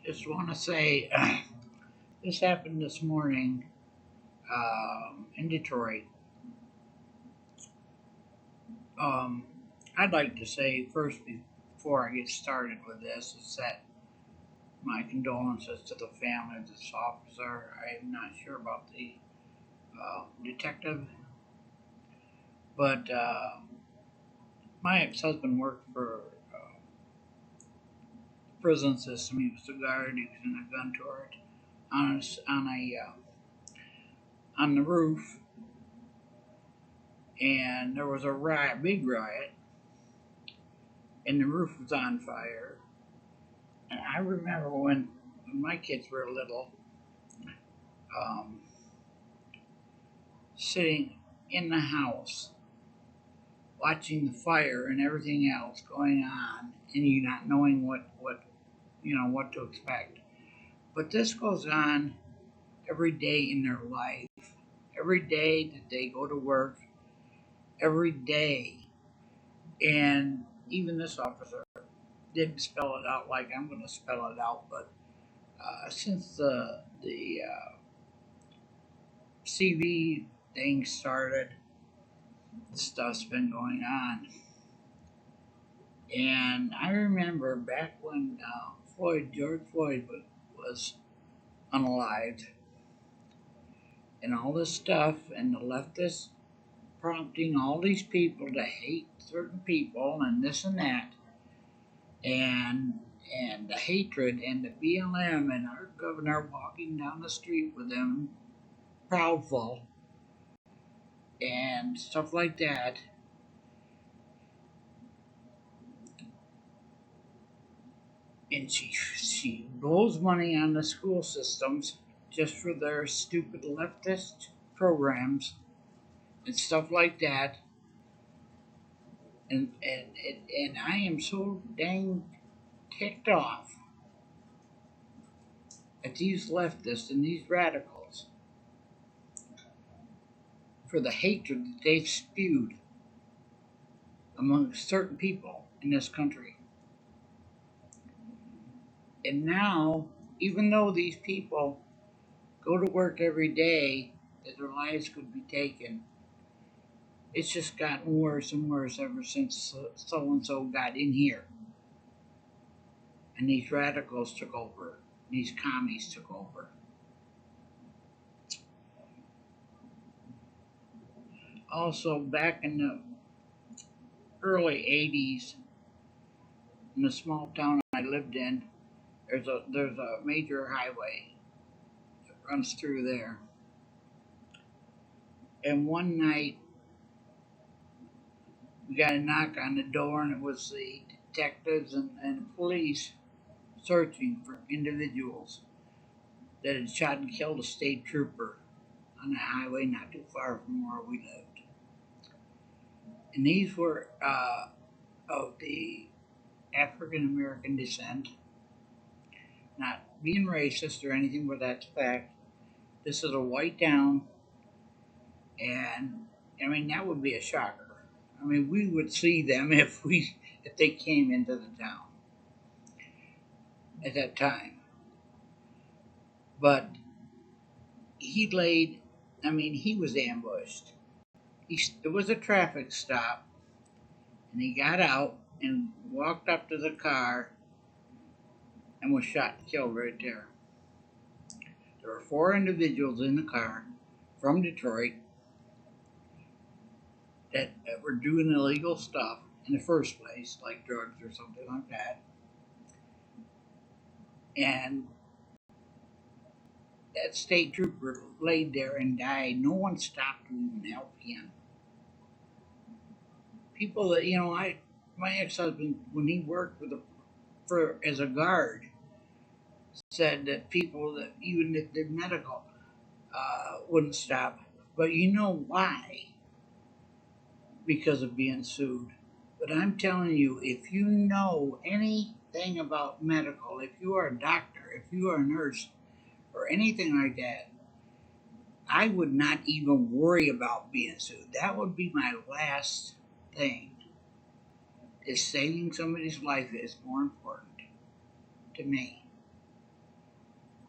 Just want to say this happened this morning in Detroit. Um, I'd like to say first, before I get started with this, is that my condolences to the family of this officer. I'm not sure about the detective, but my ex-husband worked for the prison system. He was the guard. He was in a gun turret on the roof, and there was a riot, big riot, and the roof was on fire. And I remember when my kids were little, um, sitting in the house watching the fire and everything else going on, and you not knowing what to expect. But this goes on every day in their life. Every day that they go to work, every day. And even this officer didn't spell it out like I'm going to spell it out, but since the CV thing started, stuff's been going on. And I remember back when George Floyd was unalived, and all this stuff, and the leftists prompting all these people to hate certain people, and this and that, and the hatred, and the BLM, and our governor walking down the street with them, proudful, and stuff like that. And she blows money on the school systems just for their stupid leftist programs and stuff like that. And I am so dang ticked off at these leftists and these radicals for the hatred that they've spewed among certain people in this country. And now, even though these people go to work every day that their lives could be taken, it's just gotten worse and worse ever since so and so got in here. And these radicals took over, these commies took over. Also, back in the early 80s, in the small town I lived in, there's a major highway that runs through there. And one night, we got a knock on the door, and it was the detectives and police searching for individuals that had shot and killed a state trooper on the highway not too far from where we lived. And these were of the African American descent, not being racist or anything, but that's fact. This is a white town, and I mean that would be a shocker. I mean, we would see them if they came into the town at that time. But he laid, I mean, he was ambushed. It was a traffic stop, and he got out and walked up to the car and was shot and killed right there. There were four individuals in the car from Detroit that were doing illegal stuff in the first place, like drugs or something like that. And that state trooper laid there and died. No one stopped to even help him. People that my ex-husband, when he worked for as a guard, said that people that even if they're medical wouldn't stop. But you know why? Because of being sued. But I'm telling you, if you know anything about medical, if you are a doctor, if you are a nurse, or anything like that, I would not even worry about being sued. That would be my last thing. Is saving somebody's life is more important to me.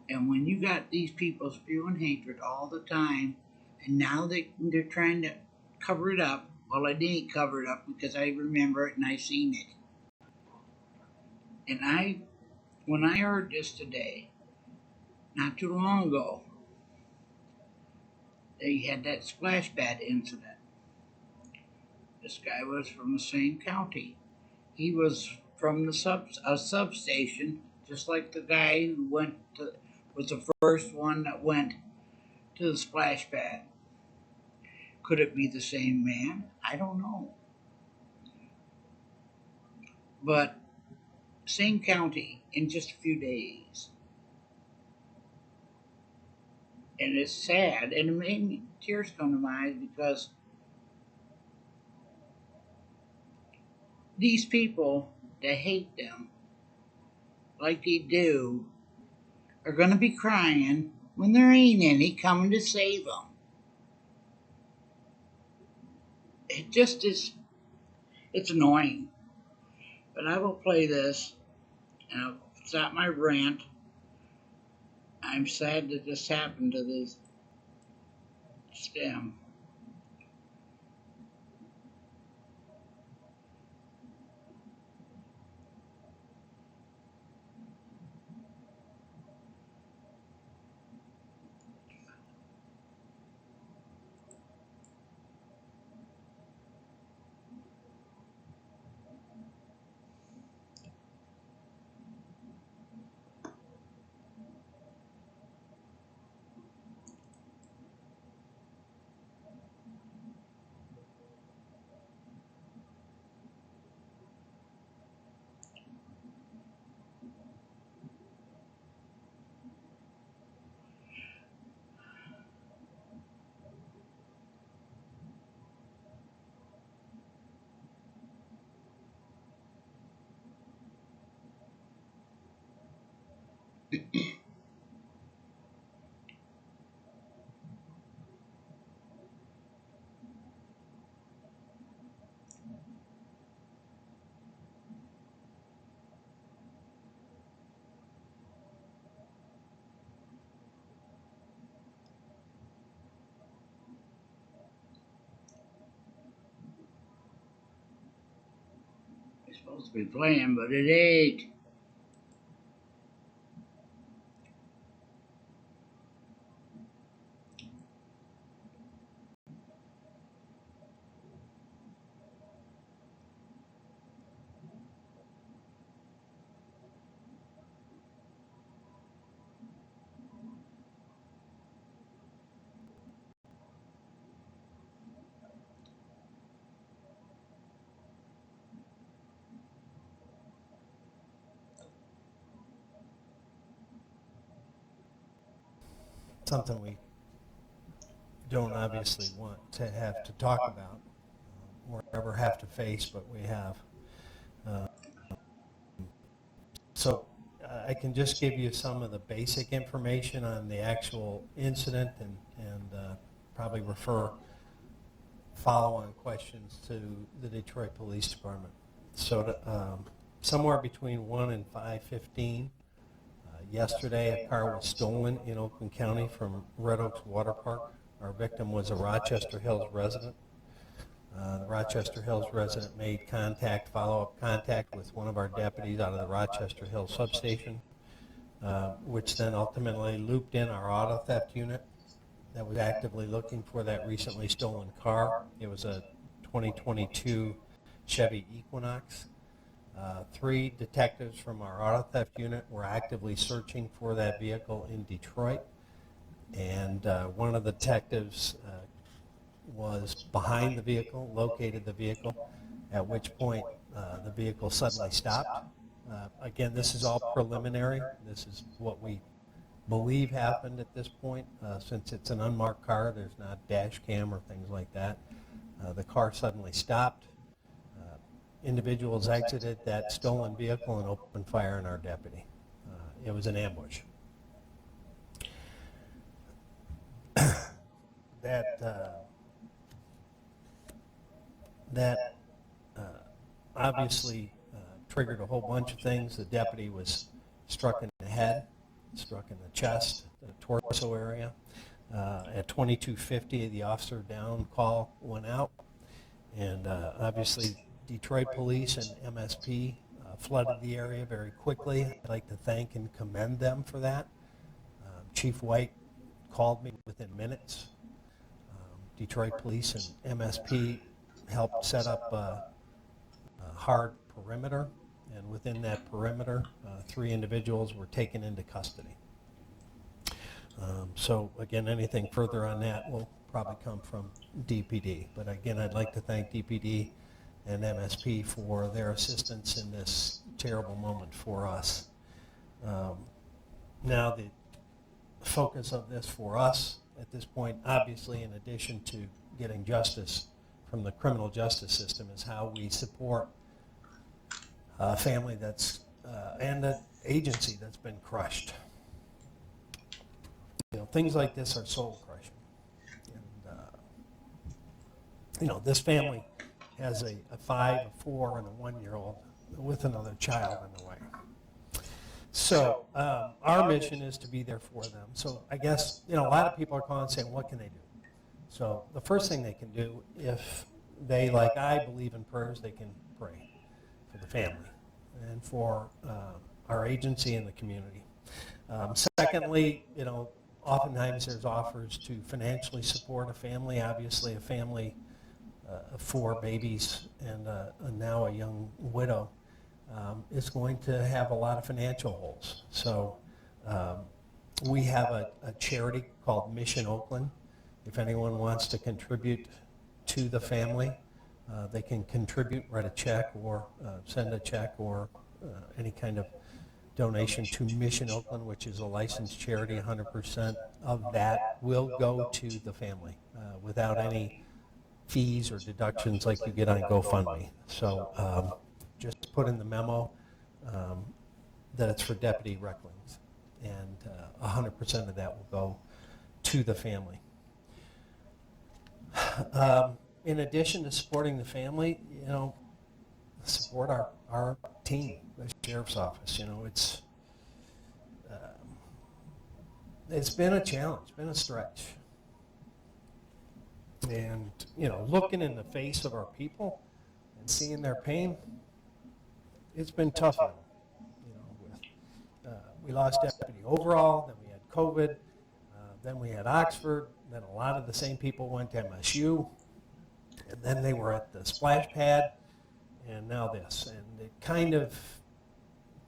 And when you got these people spewing hatred all the time, and now they're trying to cover it up. Well, I didn't cover it up because I remember it and I seen it. And when I heard this today, not too long ago, they had that splash pad incident. This guy was from the same county. He was from a substation, just like the guy who was the first one that went to the splash pad. Could it be the same man? I don't know. But same county in just a few days. And it's sad, and it made me tears come to my eyes because these people that hate them like they do are going to be crying when there ain't any coming to save them. It just is, it's annoying. But I will play this and I'll stop my rant. I'm sad that this happened to this stem. It's supposed to be playing, but it ain't. Something we don't obviously want to have to talk about or ever have to face, but we have. Uh, so I can just give you some of the basic information on the actual incident and probably refer follow-on questions to the Detroit Police Department. So somewhere between 1 and 5:15 yesterday, a car was stolen in Oakland County from Red Oaks Water Park. Our victim was a Rochester Hills resident. The Rochester Hills resident made follow-up contact with one of our deputies out of the Rochester Hills substation, which then ultimately looped in our auto theft unit that was actively looking for that recently stolen car. It was a 2022 Chevy Equinox. 3 detectives from our auto theft unit were actively searching for that vehicle in Detroit, and one of the detectives was behind the vehicle, located the vehicle, at which point the vehicle suddenly stopped. Again, this is all preliminary. This is what we believe happened at this point. Since it's an unmarked car, there's not dash cam or things like that. The car suddenly stopped. Individuals exited that stolen vehicle and opened fire on our deputy. It was an ambush. That obviously triggered a whole bunch of things. The deputy was struck in the head. struck in the chest, the torso area. At 22:50, the officer down call went out, and obviously Detroit Police and MSP flooded the area very quickly. I'd like to thank and commend them for that. Chief White called me within minutes. Detroit Police and MSP helped set up a hard perimeter, and within that perimeter, 3 individuals were taken into custody. So again, anything further on that will probably come from DPD. But again, I'd like to thank DPD and MSP for their assistance in this terrible moment for us. Now the focus of this for us at this point, obviously in addition to getting justice from the criminal justice system, is how we support a family that's and an agency that's been crushed. You know, things like this are soul crushing. And, you know, this family has a 5, a 4, and a 1-year-old with another child on the way. So our mission is to be there for them. So I guess, you know, a lot of people are calling saying, what can they do? So the first thing they can do, if they, like I, believe in prayers, they can pray for the family and for our agency and the community. Secondly, you know, oftentimes there's offers to financially support a family. Obviously, a family of 4 babies and now a young widow is going to have a lot of financial holes. So we have a charity called Mission Oakland. If anyone wants to contribute to the family, they can contribute, write a check, or send a check, or any kind of donation to Mission Oakland, which is a licensed charity. 100% of that will go to the family without any fees or deductions like you get on GoFundMe. So just put in the memo that it's for Deputy Recklings, and 100% of that will go to the family. In addition to supporting the family, you know, support our team, the Sheriff's Office. You know, it's been a challenge, been a stretch. And, you know, looking in the face of our people and seeing their pain, it's been tough on them. You know, we lost Deputy Overall, then we had COVID, then we had Oxford, then a lot of the same people went to MSU, and then they were at the splash pad, and now this. And it kind of,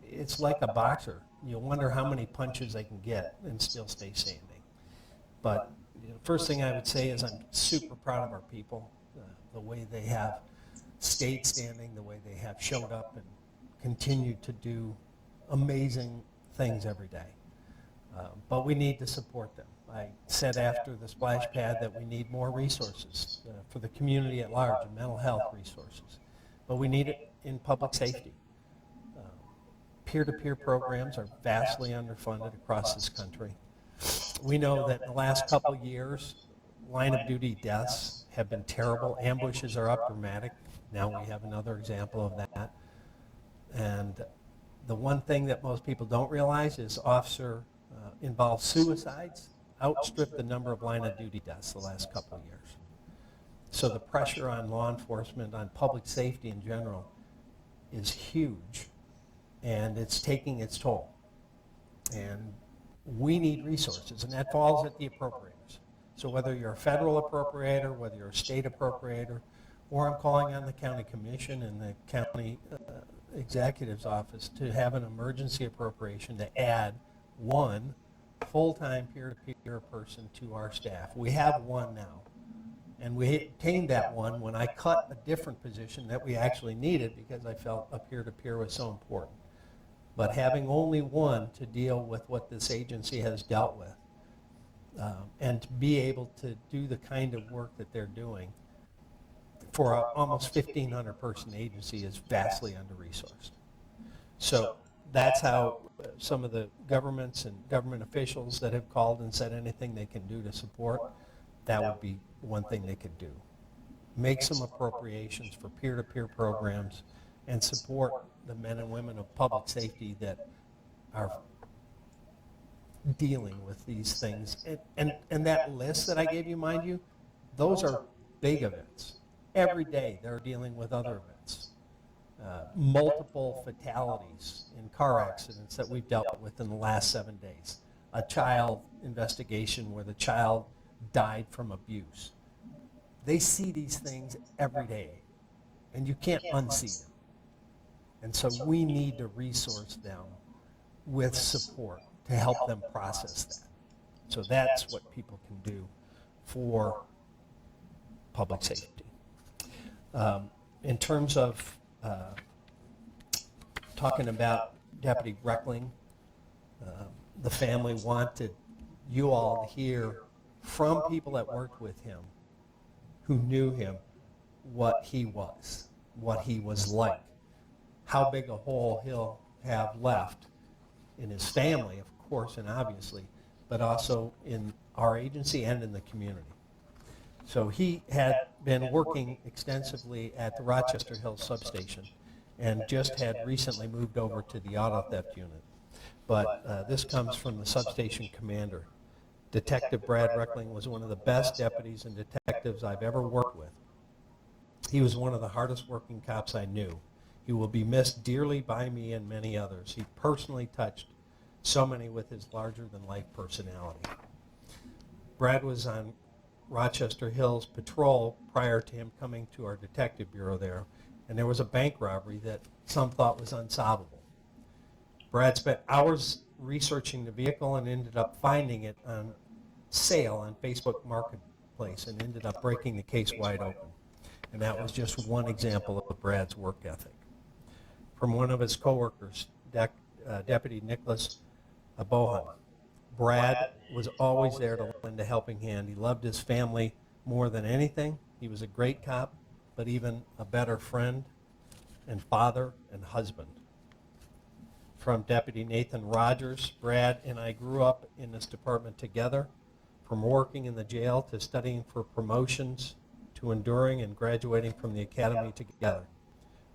it's like a boxer. You wonder how many punches they can get and still stay standing. But you know, first thing I would say is I'm super proud of our people, the way they have stayed standing, the way they have showed up and continued to do amazing things every day. But we need to support them. I said after the splash pad that we need more resources for the community at large, and mental health resources. But we need it in public safety. Peer-to-peer programs are vastly underfunded across this country. We know that in the last couple of years, line of duty deaths have been terrible. Ambushes are up dramatic. Now we have another example of that. And the one thing that most people don't realize is officer involved suicides outstripped the number of line of duty deaths the last couple of years. So the pressure on law enforcement, on public safety in general, is huge, and it's taking its toll. And we need resources, and that falls at the appropriators. So whether you're a federal appropriator, whether you're a state appropriator, or I'm calling on the county commission and the county executive's office to have an emergency appropriation to add 1 full-time peer-to-peer person to our staff. We have 1 now, and we obtained that 1 when I cut a different position that we actually needed because I felt a peer-to-peer was so important. But having only 1 to deal with what this agency has dealt with, and to be able to do the kind of work that they're doing for an almost 1,500 person agency is vastly under-resourced. So that's how some of the governments and government officials that have called and said anything they can do to support, that would be one thing they could do. Make some appropriations for peer-to-peer programs and support the men and women of public safety that are dealing with these things. And that list that I gave you, mind you, those are big events. Every day they're dealing with other events. Multiple fatalities in car accidents that we've dealt with in the last 7 days. A child investigation where the child died from abuse. They see these things every day, and you can't unsee them. And so we need to resource them with support to help them process that. So that's what people can do for public safety. In terms of talking about Deputy Reckling, the family wanted you all to hear from people that worked with him, who knew him, what he was like, how big a hole he'll have left in his family, of course, and obviously, but also in our agency and in the community. So he had been working extensively at the Rochester Hills substation and just had recently moved over to the auto theft unit. But this comes from the substation commander. Detective Brad Reckling was one of the best deputies and detectives I've ever worked with. He was one of the hardest working cops I knew. He will be missed dearly by me and many others. He personally touched so many with his larger-than-life personality. Brad was on Rochester Hills patrol prior to him coming to our detective bureau there, and there was a bank robbery that some thought was unsolvable. Brad spent hours researching the vehicle and ended up finding it on sale on Facebook Marketplace and ended up breaking the case wide open. And that was just one example of Brad's work ethic. From one of his coworkers, Deputy Nicholas Abohan, Brad was always there to lend a helping hand. He loved his family more than anything. He was a great cop, but even a better friend and father and husband. From Deputy Nathan Rogers, Brad and I grew up in this department together, from working in the jail to studying for promotions to enduring and graduating from the academy together.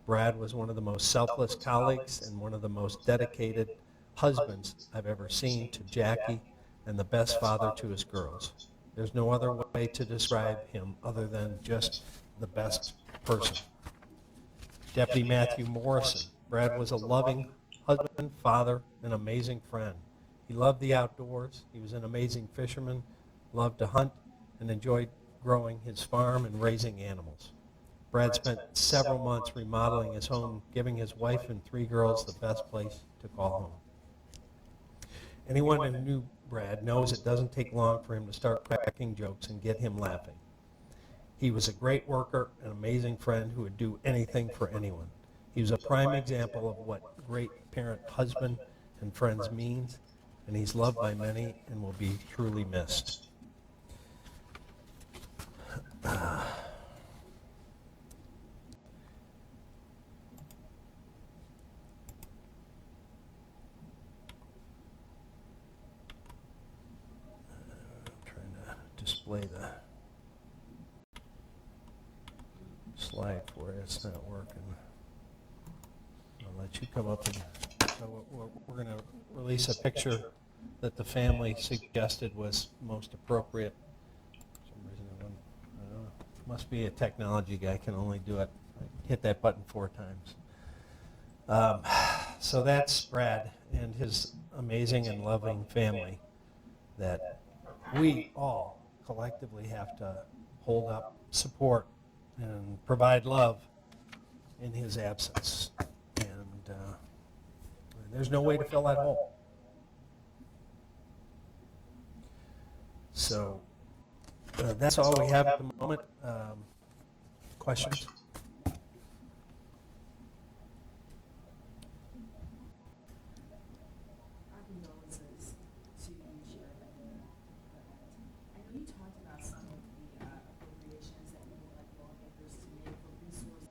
Brad was one of the most selfless colleagues and one of the most dedicated husbands I've ever seen to Jackie, and the best father to his girls. There's no other way to describe him other than just the best person. Deputy Matthew Morrison. Brad was a loving husband, father, and amazing friend. He loved the outdoors. He was an amazing fisherman, loved to hunt, and enjoyed growing his farm and raising animals. Brad spent several months remodeling his home, giving his wife and 3 girls the best place to call home. Anyone who knew Brad knows it doesn't take long for him to start cracking jokes and get him laughing. He was a great worker, an amazing friend who would do anything for anyone. He was a prime example of what great parent, husband, and friends means, and he's loved by many and will be truly missed. Display the slide for you. It's not working. I'll let you come up and so we're going to release a picture that the family suggested was most appropriate. For some reason I don't know. Must be a technology guy, can only do it. I hit that button 4 times. So that's Brad and his amazing and loving family that we all collectively have to hold up, support, and provide love in his absence. And there's no way to fill that hole. So that's all we have at the moment. Questions? Our condolences to Sheriff Edna. I know you talked about some of the appropriations that you would like lawmakers to make for resources.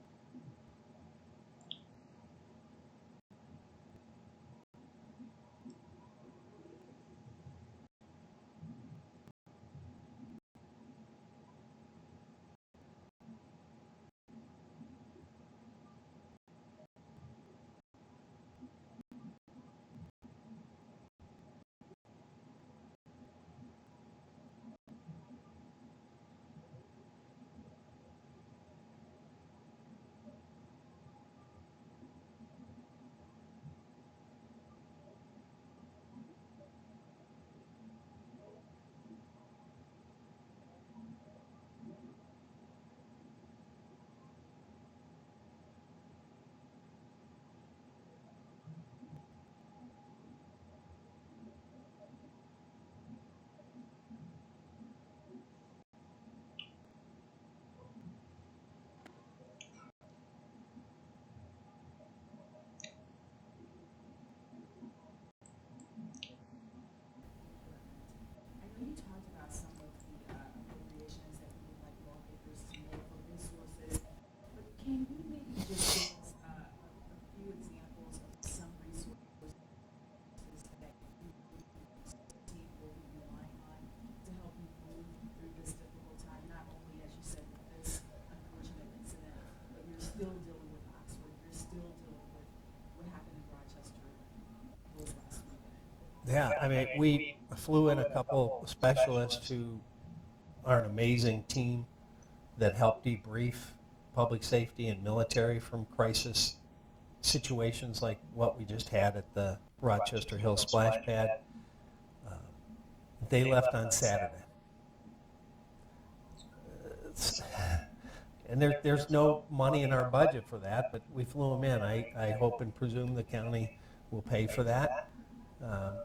Yeah, I mean, we flew in a couple specialists who are an amazing team that help debrief public safety and military from crisis situations like what we just had at the Rochester Hill splash pad. Uh, they left on Saturday. It's, and there's no money in our budget for that, but we flew them in. I hope and presume the county will pay for that.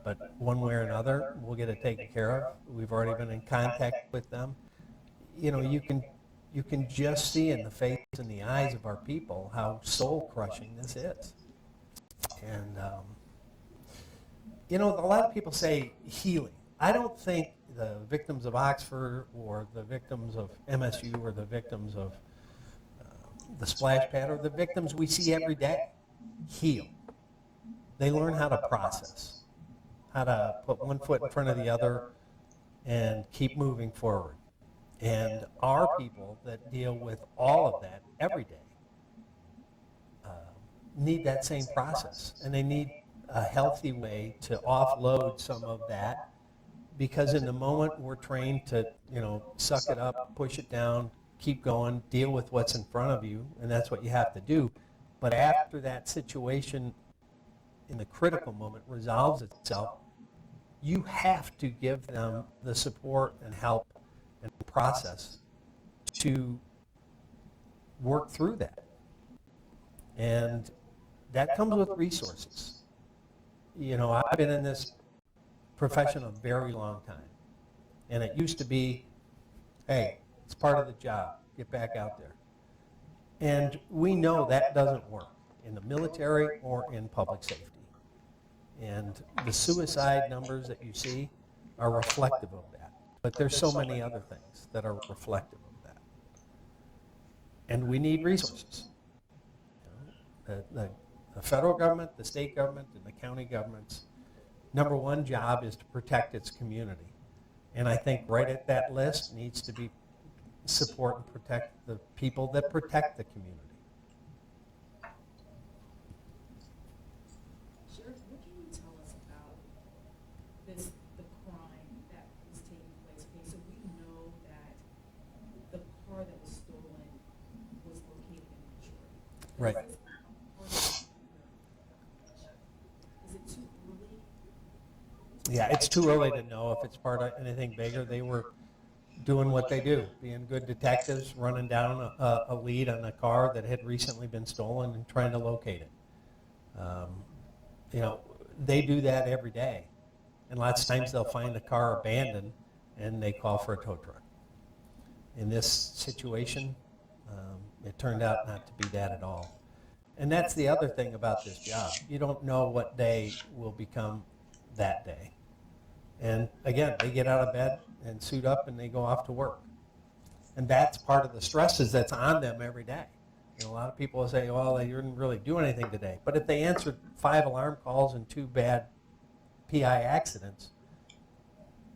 But one way or another, we'll get it taken care of. We've already been in contact with them. You know, you can just see in the face and the eyes of our people how soul crushing this is. And you know, a lot of people say healing. I don't think the victims of Oxford or the victims of MSU or the victims of the splash pad or the victims we see every day heal. They learn how to process, how to put one foot in front of the other and keep moving forward. And our people that deal with all of that every day uh, need that same process. And they need a healthy way to offload some of that, because in the moment we're trained to, you know, suck it up, push it down, keep going, deal with what's in front of you, and that's what you have to do. But after that situation in the critical moment resolves itself, you have to give them the support and help and process to work through that. And that comes with resources. You know, I've been in this profession a very long time. And it used to be, hey, it's part of the job, get back out there. And we know that doesn't work in the military or in public safety. And the suicide numbers that you see are reflective of that. But there's so many other things that are reflective of that. And we need resources. You know, the federal government, the state government, and the county governments, number one job is to protect its community. And I think right at that list needs to be support and protect the people that protect the community. Sheriff, what can you tell us about this, the crime that is taking place? Okay, so we know that the car that was stolen was located in Detroit. Right. Is it too early? Yeah, it's too early to know if it's part of anything bigger. They were doing what they do, being good detectives, running down a lead on a car that had recently been stolen and trying to locate it. You know, they do that every day. And lots of times they'll find a car abandoned and they call for a tow truck. In this situation, it turned out not to be that at all. And that's the other thing about this job. You don't know what day will become that day. And again, they get out of bed and suit up and they go off to work. And that's part of the stresses that's on them every day. You know, a lot of people will say, well, they didn't really do anything today. But if they answered 5 alarm calls and 2 bad PI accidents,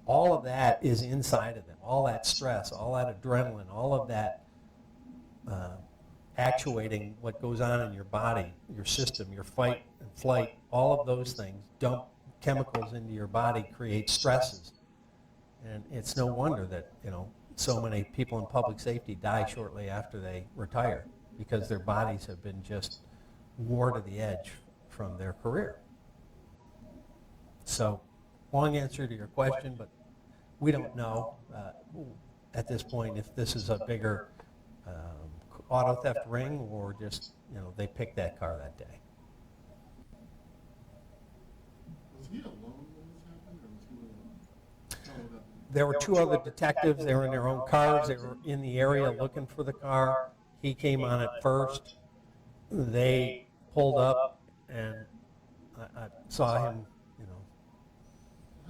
all of that is inside of them. All that stress, all that adrenaline, all of that actuating what goes on in your body, your system, your fight and flight, all of those things dump chemicals into your body, create stresses. And it's no wonder that, you know, so many people in public safety die shortly after they retire, because their bodies have been just wore to the edge from their career. So, long answer to your question, but we don't know at this point if this is a bigger auto theft ring or just, you know, they picked that car that day. Was he alone when this happened, or was he followed up? There were 2 other detectives. They were in their own cars. They were in the area looking for the car. He came on it first. They pulled up, and I saw him, you know,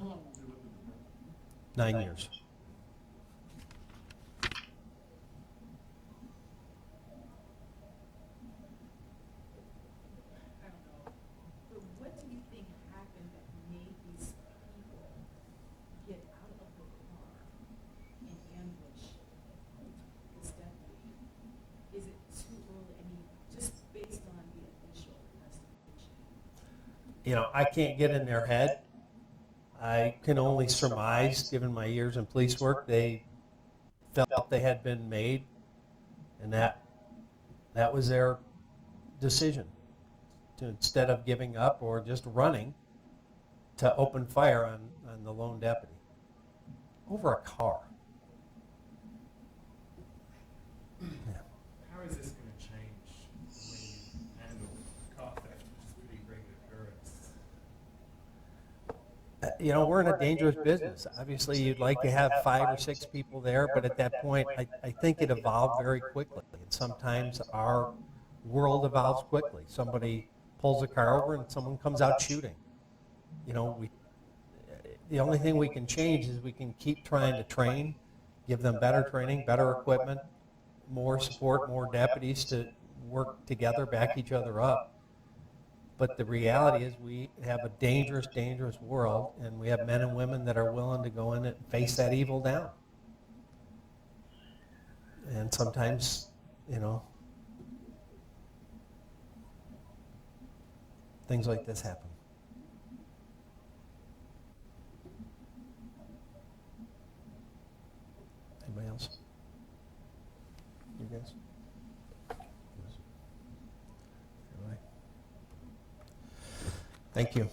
How long was he with the department? 9 years. I don't know. But what do you think happened that made these people get out of the car and ambush this deputy? Is it too early? I mean, just based on the initial investigation. You know, I can't get in their head, I can only surmise, given my years in police work, they felt they had been made, and that was their decision. To, instead of giving up or just running, to open fire on the lone deputy over a car. Yeah. How is this going to change the way you handle car theft, which is a pretty regular occurrence? You know, we're in a dangerous business. Obviously, you'd like to have 5 or 6 people there, but at that point, I think it evolved very quickly. And sometimes our world evolves quickly. Somebody pulls a car over and someone comes out shooting. You know, the only thing we can change is we can keep trying to train, give them better training, better equipment, more support, more deputies to work together, back each other up. But the reality is we have a dangerous, dangerous world, and we have men and women that are willing to go in and face that evil down. And sometimes, you know, things like this happen. Anybody else? You guys? All right. Thank you.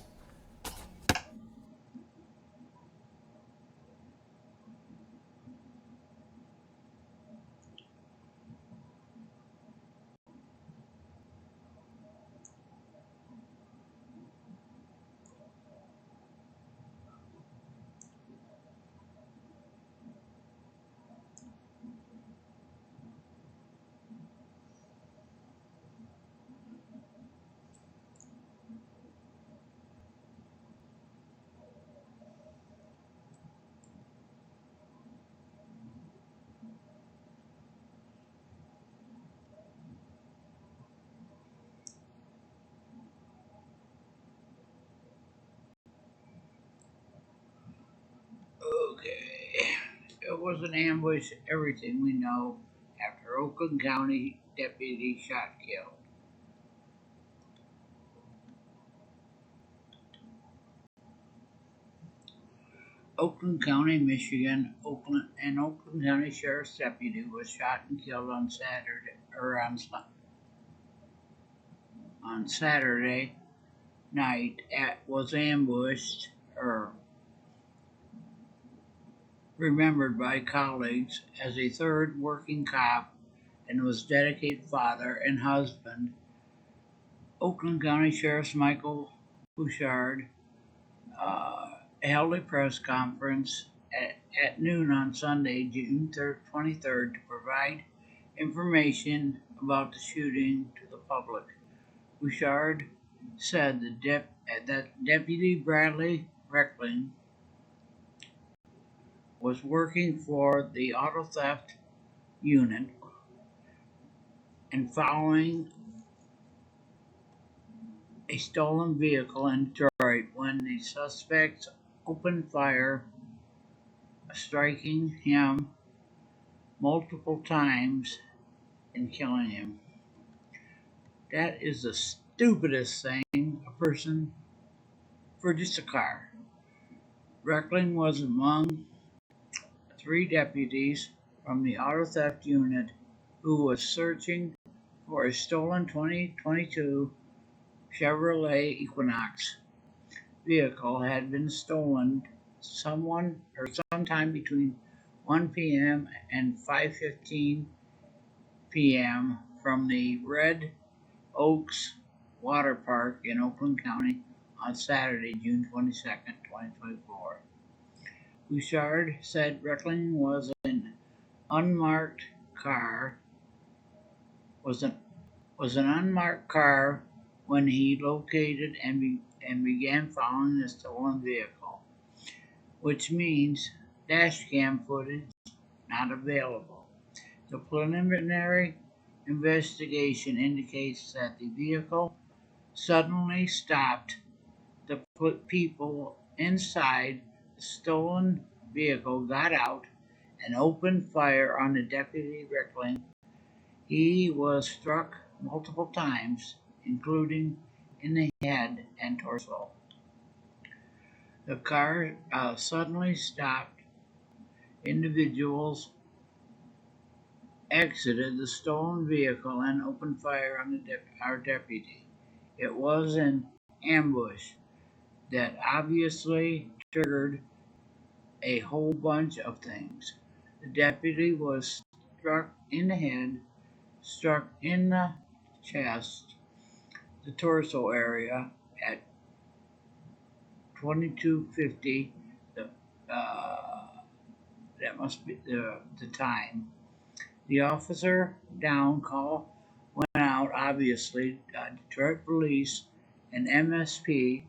Okay. It was an ambush, everything we know, after Oakland County deputy shot killed. Oakland County, Michigan, Oakland County Sheriff's deputy was shot and killed on Saturday, or on Saturday night was ambushed or remembered by colleagues as a third working cop and was dedicated father and husband. Oakland County Sheriff Michael Bouchard held a press conference at noon on Sunday, June 23rd, to provide information about the shooting to the public. Bouchard said that Deputy Bradley Reckling was working for the auto theft unit and following a stolen vehicle in Detroit when the suspects opened fire, striking him multiple times and killing him. That is the stupidest thing a person for just a car. Reckling was among 3 deputies from the auto theft unit who was searching for a stolen 2022 Chevrolet Equinox vehicle had been stolen sometime between 1 p.m. and 5:15 p.m. from the Red Oaks Water Park in Oakland County on Saturday, June 22nd, 2024. Bouchard said Reckling unmarked car was an unmarked car when he located and began following the stolen vehicle, which means dash cam footage not available. The preliminary investigation indicates that the vehicle suddenly stopped. The people inside the stolen vehicle got out and opened fire on the deputy Reckling. He was struck multiple times, including in the head and torso. The car suddenly stopped. Individuals exited the stolen vehicle and opened fire on our deputy. It was an ambush that obviously triggered a whole bunch of things. The deputy was struck in the head, struck in the chest, the torso area at 2250. The, uh, that must be the time. The officer down call went out, obviously. Detroit police and MSP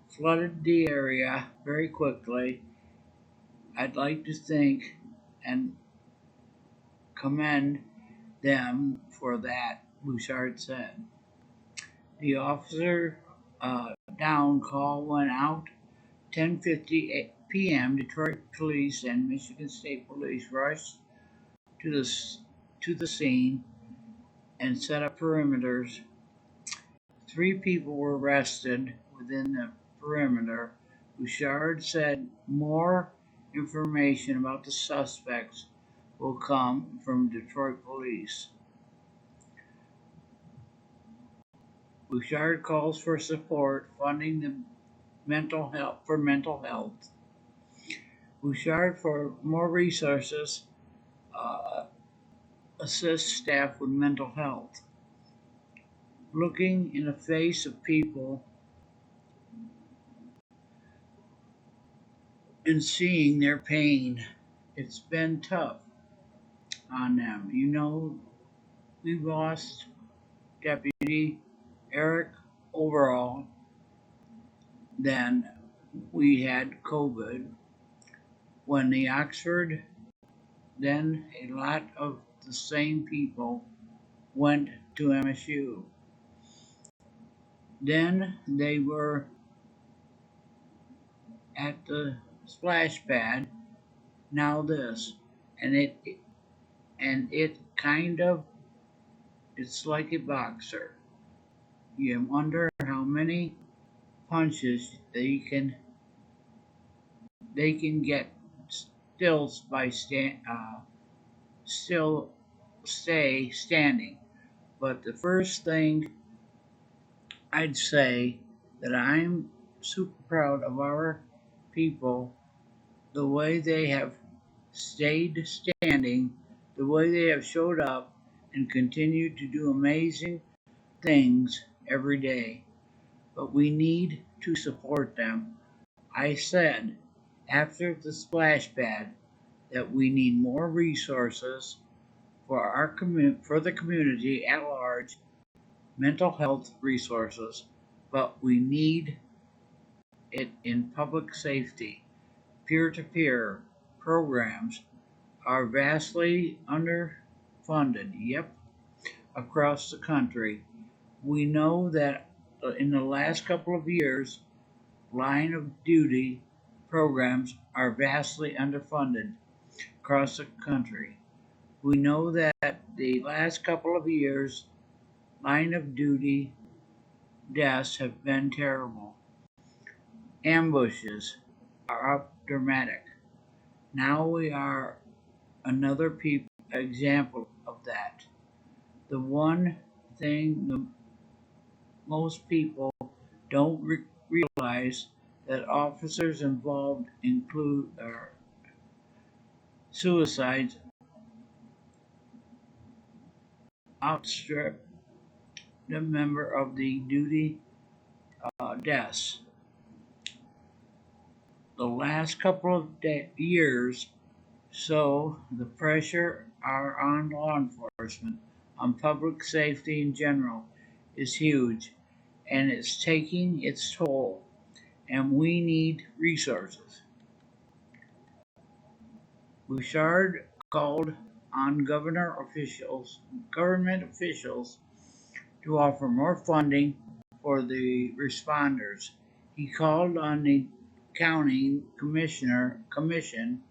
flooded the area very quickly. I'd like to think and commend them for that, Bouchard said. The officer down call went out 10:50 p.m. Detroit police and Michigan State Police rushed to the scene and set up perimeters. 3 people were arrested within the perimeter. Bouchard said more information about the suspects will come from Detroit police. Bouchard calls for support funding the mental health. Bouchard for more resources, uh, assist staff with mental health. Looking in the face of people and seeing their pain, it's been tough on them. You know, we lost Deputy Eric overall, then we had COVID. When the Oxford, then a lot of the same people went to MSU. Then they were at the splash pad. Now this, and it kind of, it's like a boxer. You wonder how many punches they can get still by still stay standing. But the first thing I'd say that I'm super proud of our people, the way they have stayed standing, the way they have showed up and continued to do amazing things every day. But we need to support them. I said after the splash pad that we need more resources for for the community at large, mental health resources, but we need it in public safety. Peer-to-peer programs are vastly underfunded, yep, across the country. We know that in the last couple of years, line of duty programs are vastly underfunded across the country. We know that the last couple of years, line of duty deaths have been terrible. Ambushes are up dramatic. Now we are another example of that. The one thing the most people don't realize that officers involved include suicides outstrip the member of the duty deaths. The last couple of years, so the pressure are on law enforcement, on public safety in general, is huge, and it's taking its toll. And we need resources. Bouchard called on government officials to offer more funding for the responders. He called on the commission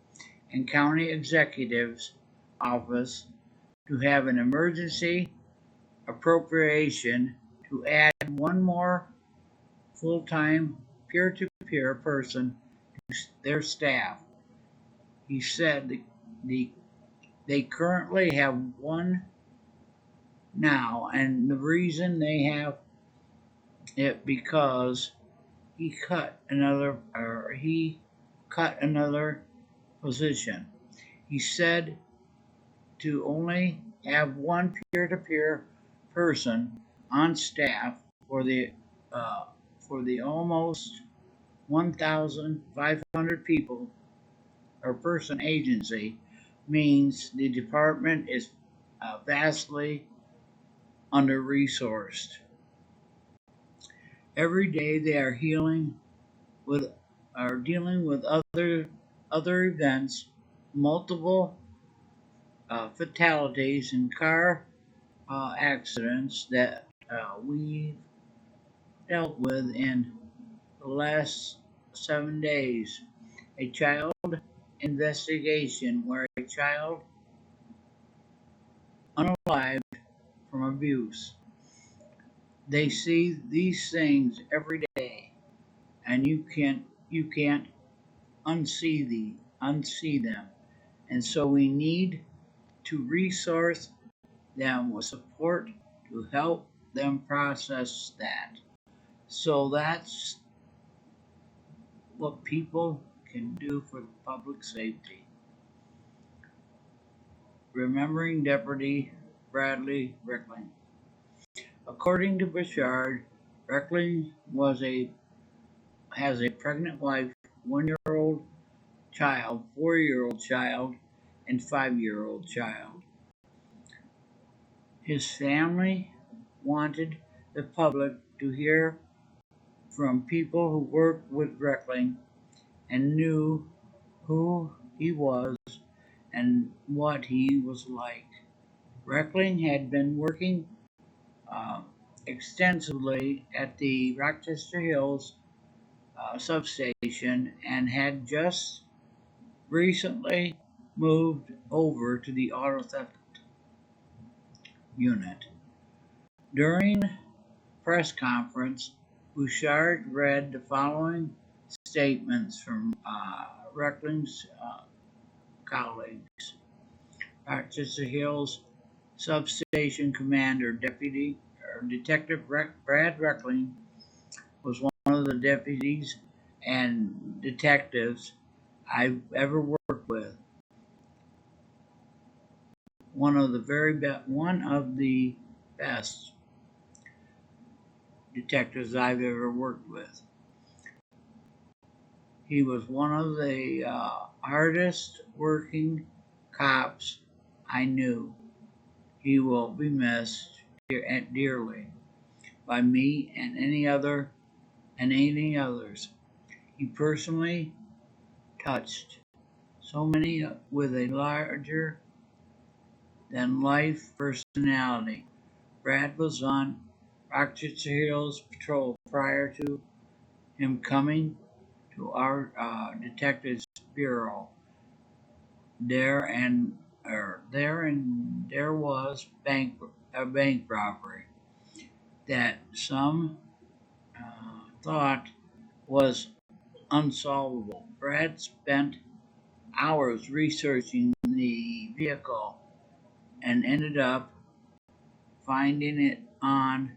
and county executive's office to have an emergency appropriation to add one more full-time peer-to-peer person to their staff. He said they currently have one now, and the reason they have it because he cut another position. He said to only have one peer-to-peer person on staff for the uh, almost 1,500 people or person agency means the department is vastly under resourced. Every day they with are dealing with other events, multiple fatalities and car accidents that we dealt with in the last 7 days. A child investigation where a child unalived from abuse. They see these things every day, and you can't unsee them. And so we need to resource them with support to help them process that. So that's what people can do for public safety. Remembering Deputy Bradley Reckling. According to Bouchard, Reckling has a pregnant wife, 1-year-old child, 4-year-old child, and 5-year-old child. His family wanted the public to hear from people who worked with Reckling and knew who he was and what he was like. Reckling had been working uh, extensively at the Rochester Hills substation and had just recently moved over to the auto theft unit. During press conference, Bouchard read the following statements from Reckling's colleagues. Rochester Hills Substation Commander Deputy or Detective Brad Reckling was one of the deputies and detectives I've ever worked with. One of the best detectives I've ever worked with. He was one of the hardest working cops I knew. He will be missed dearly by me and any others. He personally touched so many with a larger than life personality. Brad was on Rochester Hills Patrol prior to him coming to our detectives bureau. There was a bank robbery that some thought was unsolvable. Brad spent hours researching the vehicle and ended up finding it on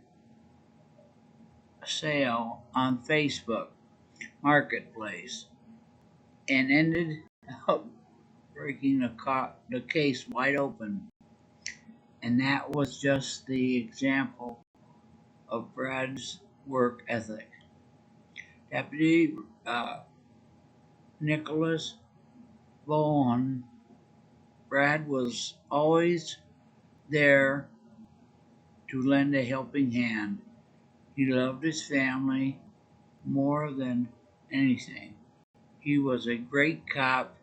sale on Facebook Marketplace and ended up breaking the case wide open. And that was just the example of Brad's work ethic. Deputy Nicholas Bowen, Brad was always there to lend a helping hand. He loved his family more than anything. He was a great cop,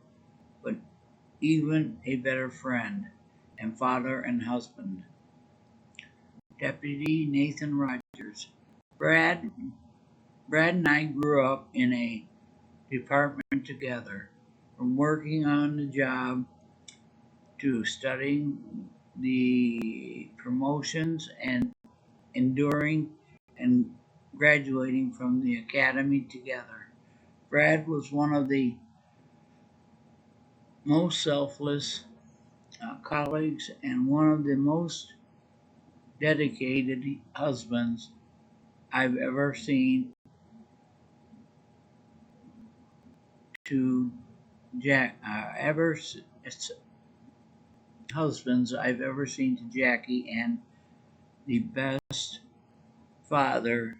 but even a better friend and father and husband. Deputy Nathan Rogers. Brad and I grew up in a department together, from working on the job to studying the promotions and enduring and graduating from the academy together. Brad was one of the most selfless colleagues and one of the most dedicated husbands I've ever seen to Jack. Husbands I've ever seen to Jackie, and the best father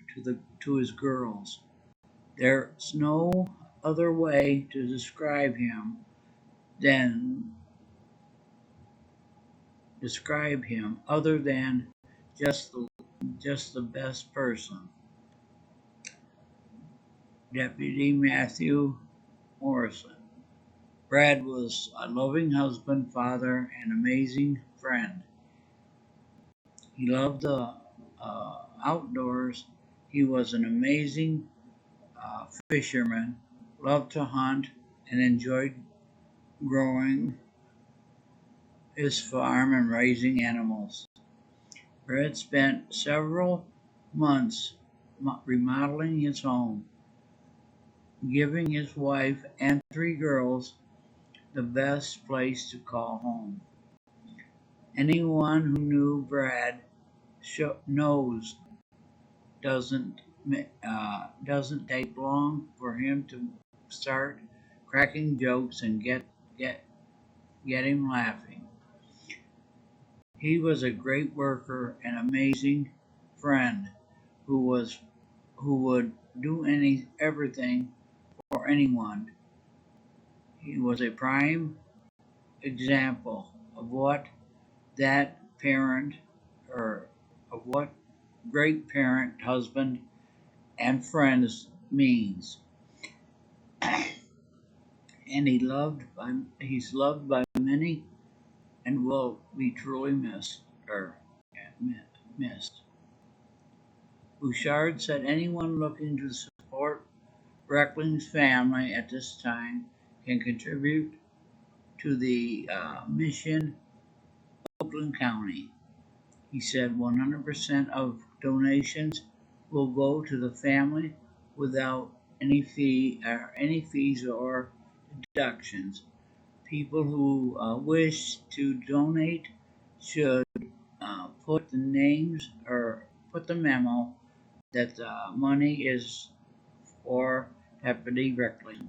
to his girls. There's no other way to than describe him other than just the just the best person. Deputy Matthew Morrison. Brad was a loving husband, father, and amazing friend. He loved the outdoors. He was an amazing fisherman, loved to hunt, and enjoyed growing his farm and raising animals. Brad spent several months remodeling his home, giving his wife and three girls the best place to call home. Anyone who knew Brad knows doesn't doesn't take long for him to start cracking jokes and get him laughing. He was a great worker and amazing friend who was who would do everything for anyone. He was a prime example of what that parent or of what great parent, husband, and friends means. And he's loved by many and will be truly missed. Bouchard said anyone looking to support Reckling's family at this time can contribute to the mission of Oakland County. He said 100% of donations will go to the family without any fees or deductions. People who wish to donate should put the names or put the memo that the money is for Deputy Reckling.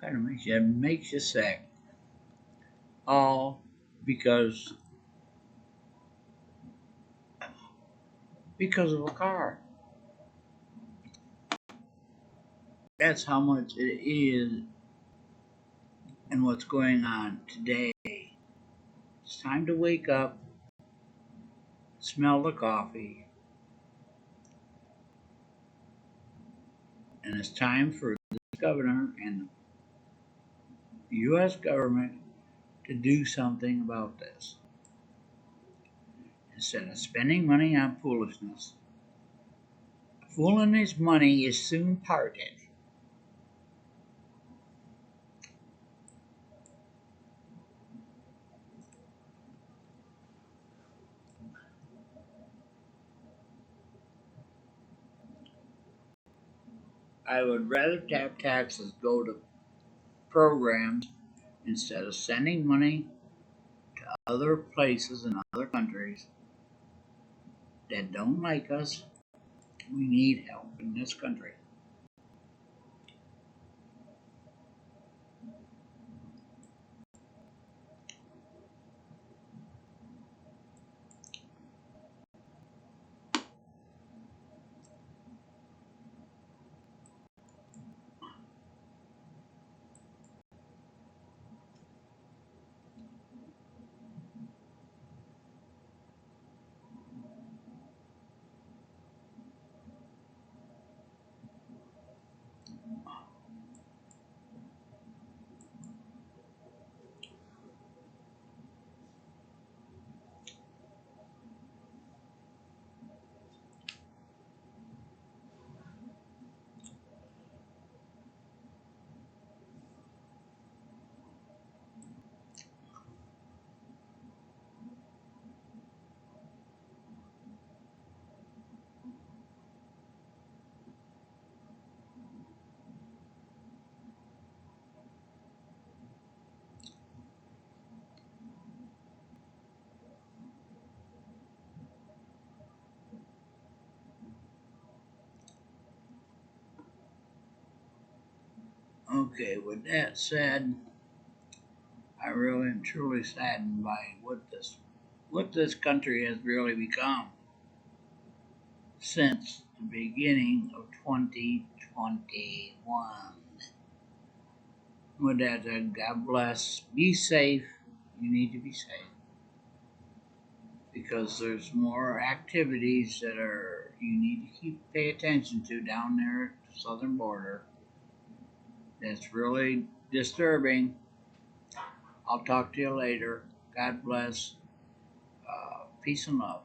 Kind of makes you sick. All because of a car. That's how much it is and what's going on today. It's time to wake up, smell the coffee, and it's time for the governor and the U.S. government to do something about this. Instead of spending money on foolishness, a fool and his money is soon parted. I would rather have taxes go to programs instead of sending money to other places and other countries that don't like us. We need help in this country. Okay, with that said, I really am truly saddened by what this country has really become since the beginning of 2021. With that said, God bless. Be safe. You need to be safe because there's more activities that are you need to pay attention to down there at the southern border. That's really disturbing. I'll talk to you later. God bless. Peace and love.